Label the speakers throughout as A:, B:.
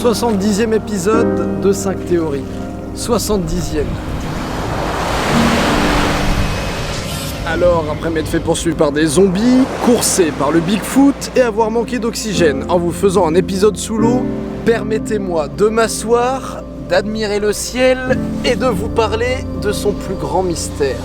A: 70e épisode de 5 théories. 70e. Alors, après m'être fait poursuivre par des zombies, coursé par le Bigfoot et avoir manqué d'oxygène en vous faisant un épisode sous l'eau, permettez-moi de m'asseoir, d'admirer le ciel et de vous parler de son plus grand mystère.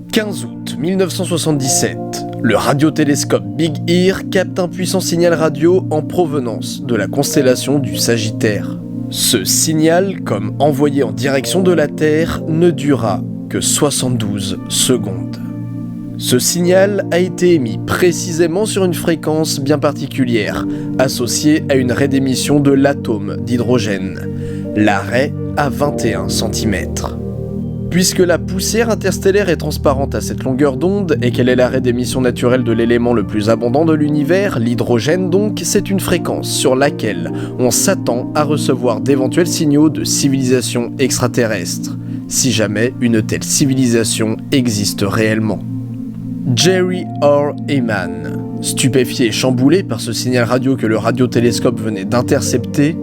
A: « 15 août 1977, le radiotélescope Big Ear capte un puissant signal radio en provenance de la constellation du Sagittaire. Ce signal, comme envoyé en direction de la Terre, ne dura que 72 secondes. Ce signal a été émis précisément sur une fréquence bien particulière, associée à une raie d'émission de l'atome d'hydrogène. La raie à 21 cm. Puisque la poussière interstellaire est transparente à cette longueur d'onde et qu'elle est la raie d'émission naturelle de l'élément le plus abondant de l'univers, l'hydrogène donc, c'est une fréquence sur laquelle on s'attend à recevoir d'éventuels signaux de civilisation extraterrestre, si jamais une telle civilisation existe réellement. Jerry R. Heyman, stupéfié et chamboulé par ce signal radio que le radiotélescope venait d'intercepter,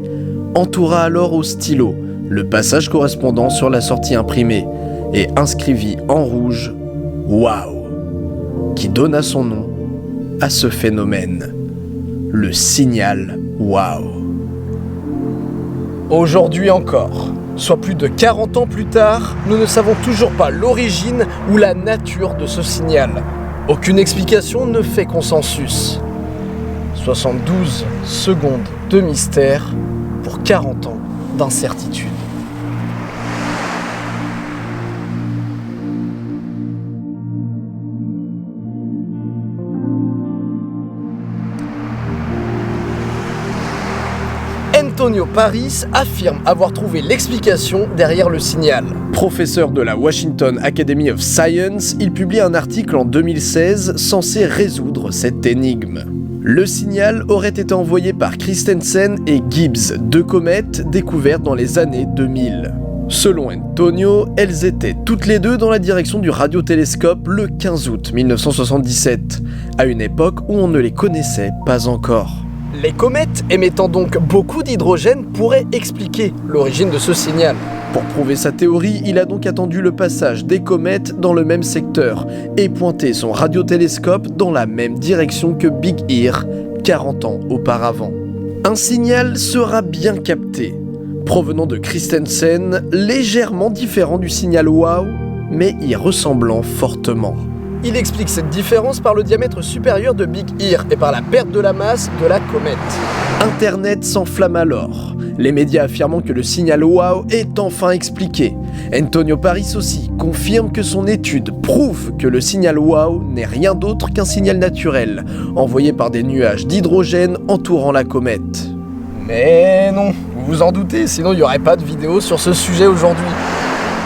A: entoura alors au stylo le passage correspondant sur la sortie imprimée et inscrivit en rouge « Wow », qui donna son nom à ce phénomène, le signal Wow. Aujourd'hui encore, soit plus de 40 ans plus tard, nous ne savons toujours pas l'origine ou la nature de ce signal. Aucune explication ne fait consensus. 72 secondes de mystère pour 40 ans d'incertitude. Antonio Paris affirme avoir trouvé l'explication derrière le signal. Professeur de la Washington Academy of Science, il publie un article en 2016 censé résoudre cette énigme. Le signal aurait été envoyé par Christensen et Gibbs, deux comètes découvertes dans les années 2000. Selon Antonio, elles étaient toutes les deux dans la direction du radiotélescope le 15 août 1977, à une époque où on ne les connaissait pas encore. Les comètes émettant donc beaucoup d'hydrogène pourraient expliquer l'origine de ce signal. Pour prouver sa théorie, il a donc attendu le passage des comètes dans le même secteur et pointé son radiotélescope dans la même direction que Big Ear 40 ans auparavant. Un signal sera bien capté, provenant de Christensen, légèrement différent du signal Wow, mais y ressemblant fortement. Il explique cette différence par le diamètre supérieur de Big Ear et par la perte de la masse de la comète. Internet s'enflamme alors, les médias affirmant que le signal Wow est enfin expliqué. Antonio Paris aussi confirme que son étude prouve que le signal Wow n'est rien d'autre qu'un signal naturel, envoyé par des nuages d'hydrogène entourant la comète. Mais non, vous vous en doutez, sinon il n'y aurait pas de vidéo sur ce sujet aujourd'hui.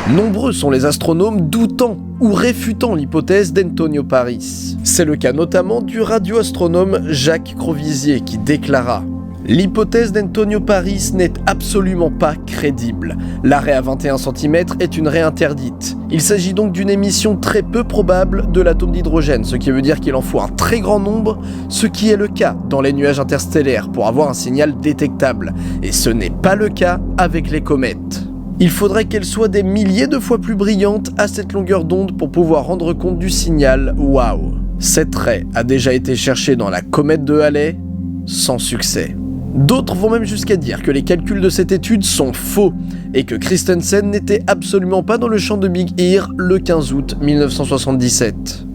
A: Nombreux sont les astronomes doutant ou réfutant l'hypothèse d'Antonio Paris. C'est le cas notamment du radioastronome Jacques Crovisier qui déclara « L'hypothèse d'Antonio Paris n'est absolument pas crédible. La raie à 21 cm est une raie interdite. Il s'agit donc d'une émission très peu probable de l'atome d'hydrogène, ce qui veut dire qu'il en faut un très grand nombre, ce qui est le cas dans les nuages interstellaires pour avoir un signal détectable. Et ce n'est pas le cas avec les comètes. Il faudrait qu'elles soient des milliers de fois plus brillantes à cette longueur d'onde pour pouvoir rendre compte du signal Wow. Cette raie a déjà été cherchée dans la comète de Halley, sans succès. D'autres vont même jusqu'à dire que les calculs de cette étude sont faux et que Christensen n'était absolument pas dans le champ de Big Ear le 15 août 1977.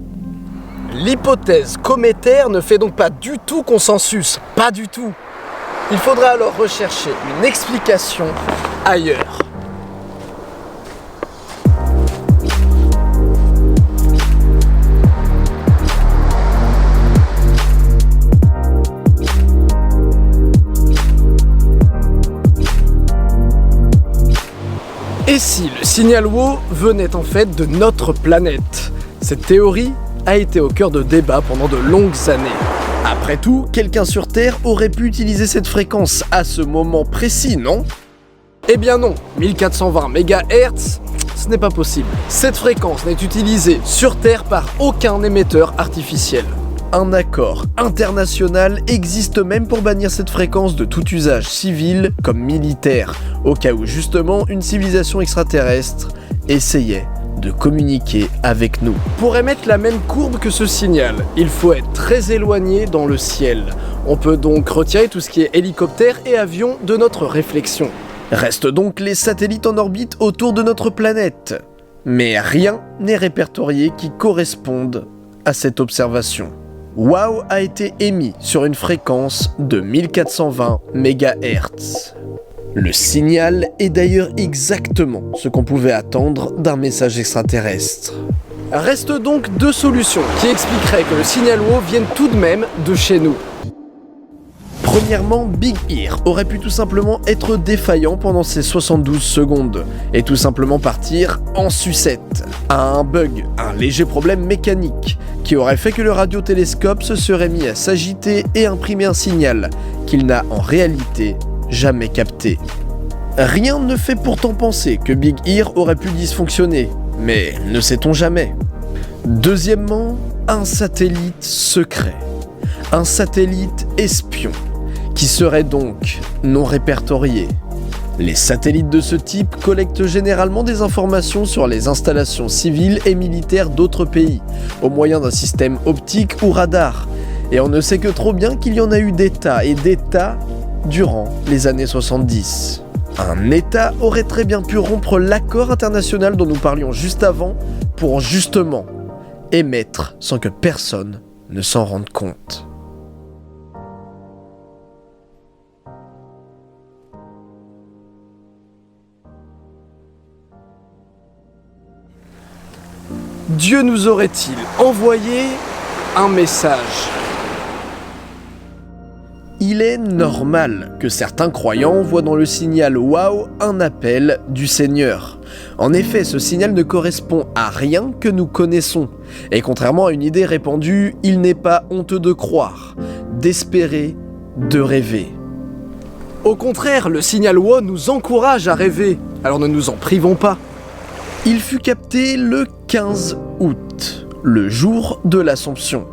A: L'hypothèse cométaire ne fait donc pas du tout consensus, pas du tout. Il faudra alors rechercher une explication ailleurs. si le signal WOW venait en fait de notre planète. Cette théorie a été au cœur de débats pendant de longues années. Après tout, quelqu'un sur Terre aurait pu utiliser cette fréquence à ce moment précis, non ? Eh bien non, 1420 MHz, ce n'est pas possible. Cette fréquence n'est utilisée sur Terre par aucun émetteur artificiel. Un accord international existe même pour bannir cette fréquence de tout usage civil comme militaire, au cas où justement une civilisation extraterrestre essayait de communiquer avec nous. Pour émettre la même courbe que ce signal, il faut être très éloigné dans le ciel. On peut donc retirer tout ce qui est hélicoptère et avion de notre réflexion. Restent donc les satellites en orbite autour de notre planète. Mais rien n'est répertorié qui corresponde à cette observation. WOW a été émis sur une fréquence de 1420 MHz. Le signal est d'ailleurs exactement ce qu'on pouvait attendre d'un message extraterrestre. Restent donc deux solutions qui expliqueraient que le signal WOW vienne tout de même de chez nous. Premièrement, Big Ear aurait pu tout simplement être défaillant pendant ces 72 secondes et tout simplement partir en sucette. Un bug, un léger problème mécanique qui aurait fait que le radiotélescope se serait mis à s'agiter et imprimer un signal qu'il n'a en réalité jamais capté. Rien ne fait pourtant penser que Big Ear aurait pu dysfonctionner, mais ne sait-on jamais. Deuxièmement, un satellite secret, un satellite espion, qui serait donc non répertorié. Les satellites de ce type collectent généralement des informations sur les installations civiles et militaires d'autres pays, au moyen d'un système optique ou radar, et on ne sait que trop bien qu'il y en a eu des tas et des tas durant les années 70. Un État aurait très bien pu rompre l'accord international dont nous parlions juste avant pour justement émettre sans que personne ne s'en rende compte. Dieu nous aurait-il envoyé un message ? Il est normal que certains croyants voient dans le signal WOW un appel du Seigneur. En effet, ce signal ne correspond à rien que nous connaissons. Et contrairement à une idée répandue, il n'est pas honteux de croire, d'espérer, de rêver. Au contraire, le signal WOW nous encourage à rêver, alors ne nous en privons pas. Il fut capté le 15 août, le jour de l'Assomption.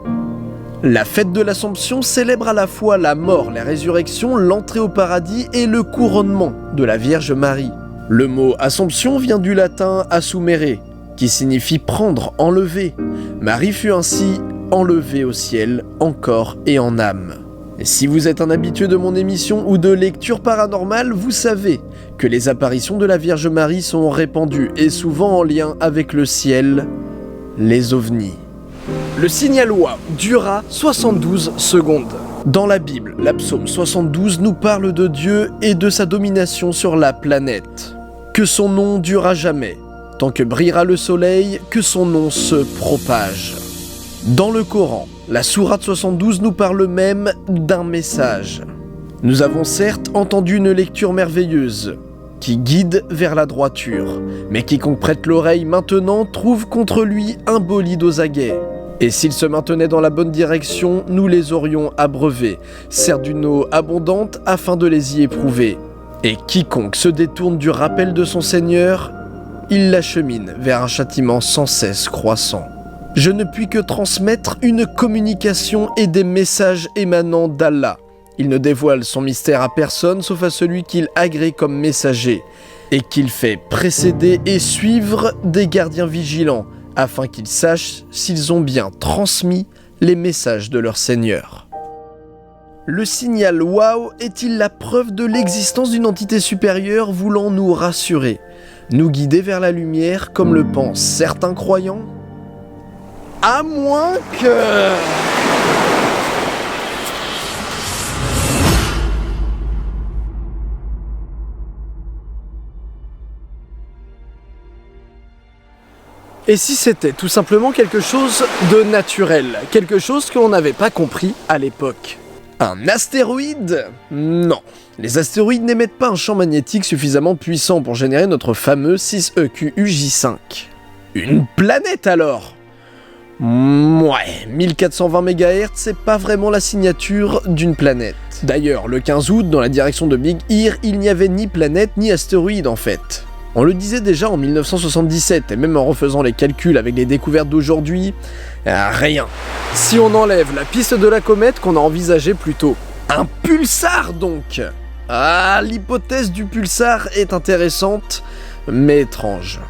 A: La fête de l'Assomption célèbre à la fois la mort, la résurrection, l'entrée au paradis et le couronnement de la Vierge Marie. Le mot Assomption vient du latin assumere, qui signifie prendre, enlever. Marie fut ainsi enlevée au ciel, en corps et en âme. Et si vous êtes un habitué de mon émission ou de lecture paranormale, vous savez que les apparitions de la Vierge Marie sont répandues et souvent en lien avec le ciel, les ovnis. Le signal WOW dura 72 secondes. Dans la Bible, la psaume 72 nous parle de Dieu et de sa domination sur la planète. Que son nom dure à jamais, tant que brillera le soleil, que son nom se propage. Dans le Coran, la sourate 72 nous parle même d'un message. Nous avons certes entendu une lecture merveilleuse, qui guide vers la droiture, mais quiconque prête l'oreille maintenant trouve contre lui un bolide aux aguets. Et s'ils se maintenaient dans la bonne direction, nous les aurions abreuvés, certes d'une eau abondante afin de les y éprouver. Et quiconque se détourne du rappel de son Seigneur, il l'achemine vers un châtiment sans cesse croissant. Je ne puis que transmettre une communication et des messages émanant d'Allah. Il ne dévoile son mystère à personne sauf à celui qu'il agrée comme messager, et qu'il fait précéder et suivre des gardiens vigilants, afin qu'ils sachent s'ils ont bien transmis les messages de leur Seigneur. Le signal WOW est-il la preuve de l'existence d'une entité supérieure voulant nous rassurer, nous guider vers la lumière comme le pensent certains croyants ? À moins que... Et si c'était tout simplement quelque chose de naturel, quelque chose que l'on n'avait pas compris à l'époque ? Un astéroïde? Non. Les astéroïdes n'émettent pas un champ magnétique suffisamment puissant pour générer notre fameux 6EQUJ5. Une planète alors? Ouais, 1420 MHz, c'est pas vraiment la signature d'une planète. D'ailleurs, le 15 août, dans la direction de Big Ear, il n'y avait ni planète ni astéroïde en fait. On le disait déjà en 1977, et même en refaisant les calculs avec les découvertes d'aujourd'hui, rien. Si on enlève la piste de la comète qu'on a envisagée plus tôt. Un pulsar donc! Ah, l'hypothèse du pulsar est intéressante, mais étrange.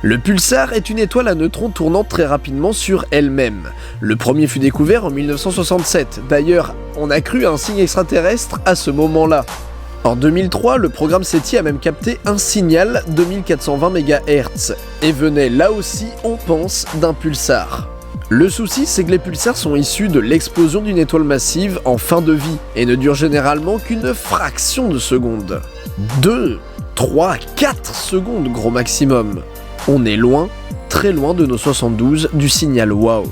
A: Le pulsar est une étoile à neutrons tournant très rapidement sur elle-même. Le premier fut découvert en 1967, d'ailleurs, on a cru à un signe extraterrestre à ce moment-là. En 2003, le programme SETI a même capté un signal de 1420 MHz, et venait là aussi, on pense, d'un pulsar. Le souci, c'est que les pulsars sont issus de l'explosion d'une étoile massive en fin de vie, et ne durent généralement qu'une fraction de seconde. 2, 3, 4 secondes gros maximum. On est loin, très loin de nos 72 du signal WOW.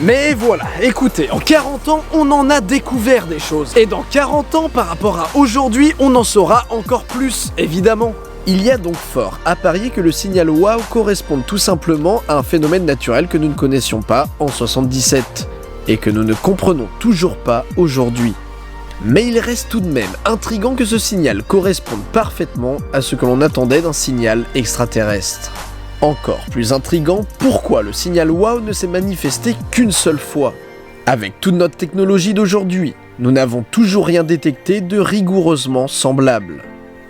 A: Mais voilà, écoutez, en 40 ans, on en a découvert des choses. Et dans 40 ans, par rapport à aujourd'hui, on en saura encore plus, évidemment. Il y a donc fort à parier que le signal WOW corresponde tout simplement à un phénomène naturel que nous ne connaissions pas en 77, et que nous ne comprenons toujours pas aujourd'hui. Mais il reste tout de même intriguant que ce signal corresponde parfaitement à ce que l'on attendait d'un signal extraterrestre. Encore plus intriguant, pourquoi le signal WOW ne s'est manifesté qu'une seule fois? Avec toute notre technologie d'aujourd'hui, nous n'avons toujours rien détecté de rigoureusement semblable.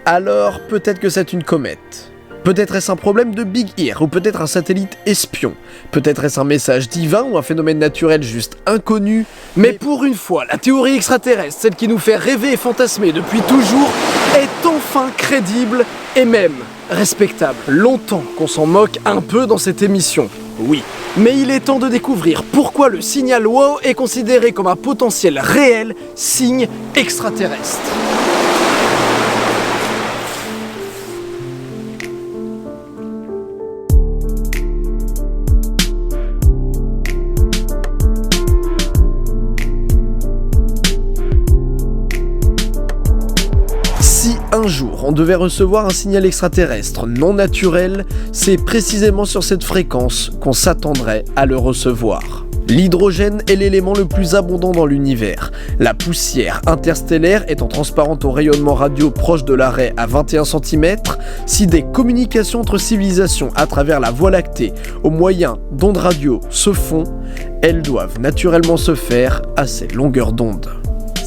A: Alors, peut-être que c'est une comète. Peut-être est-ce un problème de Big Ear, ou peut-être un satellite espion. Peut-être est-ce un message divin ou un phénomène naturel juste inconnu. Mais pour une fois, la théorie extraterrestre, celle qui nous fait rêver et fantasmer depuis toujours, est enfin crédible et même respectable. Longtemps qu'on s'en moque un peu dans cette émission. Oui. Mais il est temps de découvrir pourquoi le signal WOW est considéré comme un potentiel réel signe extraterrestre. Un jour, on devait recevoir un signal extraterrestre non naturel, c'est précisément sur cette fréquence qu'on s'attendrait à le recevoir. L'hydrogène est l'élément le plus abondant dans l'univers. La poussière interstellaire étant transparente au rayonnement radio proche de l'arrêt à 21 cm, si des communications entre civilisations à travers la Voie lactée au moyen d'ondes radio se font, elles doivent naturellement se faire à ces longueurs d'onde.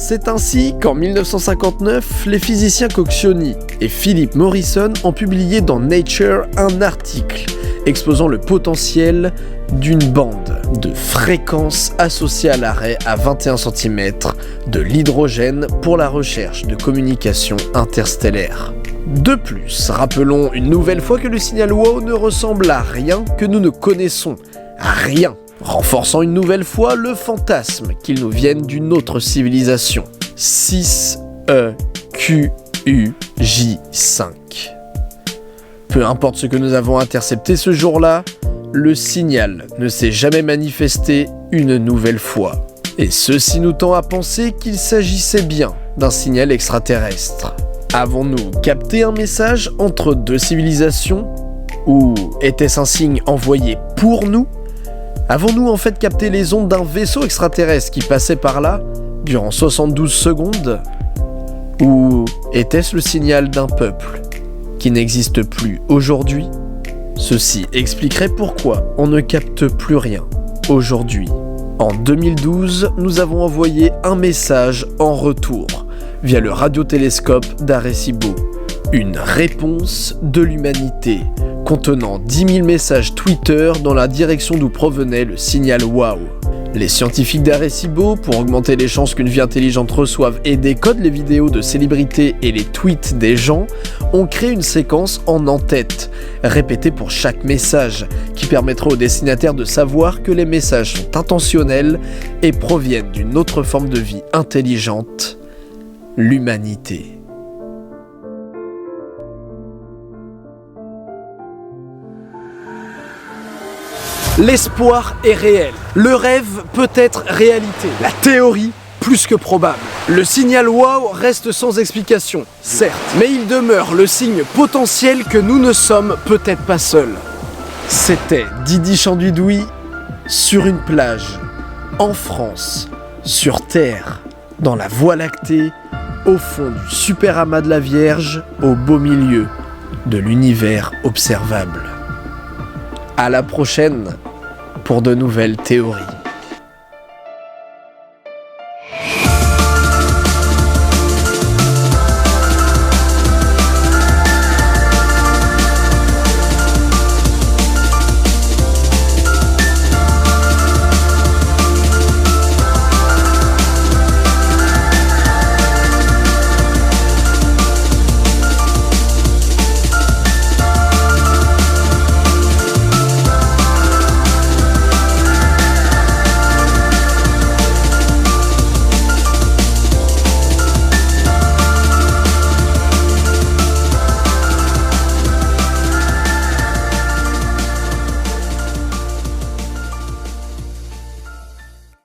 A: C'est ainsi qu'en 1959, les physiciens Coccioni et Philip Morrison ont publié dans Nature un article exposant le potentiel d'une bande de fréquences associée à l'arrêt à 21 cm de l'hydrogène pour la recherche de communication interstellaire. De plus, rappelons une nouvelle fois que le signal WOW ne ressemble à rien que nous ne connaissons, à rien. Renforçant une nouvelle fois le fantasme qu'il nous vienne d'une autre civilisation. 6EQUJ5. Peu importe ce que nous avons intercepté ce jour-là, le signal ne s'est jamais manifesté une nouvelle fois. Et ceci nous tend à penser qu'il s'agissait bien d'un signal extraterrestre. Avons-nous capté un message entre deux civilisations? Ou était-ce un signe envoyé pour nous? Avons-nous en fait capté les ondes d'un vaisseau extraterrestre qui passait par là durant 72 secondes? Ou était-ce le signal d'un peuple qui n'existe plus aujourd'hui? Ceci expliquerait pourquoi on ne capte plus rien aujourd'hui. En 2012, nous avons envoyé un message en retour via le radiotélescope d'Arecibo. Une réponse de l'humanité contenant 10 000 messages Twitter dans la direction d'où provenait le signal WOW. Les scientifiques d'Arecibo, pour augmenter les chances qu'une vie intelligente reçoive et décode les vidéos de célébrités et les tweets des gens, ont créé une séquence en en-tête, répétée pour chaque message, qui permettra au destinataire de savoir que les messages sont intentionnels et proviennent d'une autre forme de vie intelligente, l'humanité. L'espoir est réel. Le rêve peut être réalité. La théorie plus que probable. Le signal WOW reste sans explication, certes, mais il demeure le signe potentiel que nous ne sommes peut-être pas seuls. C'était Didi Chanduidoui sur une plage, en France, sur Terre, dans la Voie lactée, au fond du super amas de la Vierge, au beau milieu de l'univers observable. À la prochaine pour de nouvelles théories.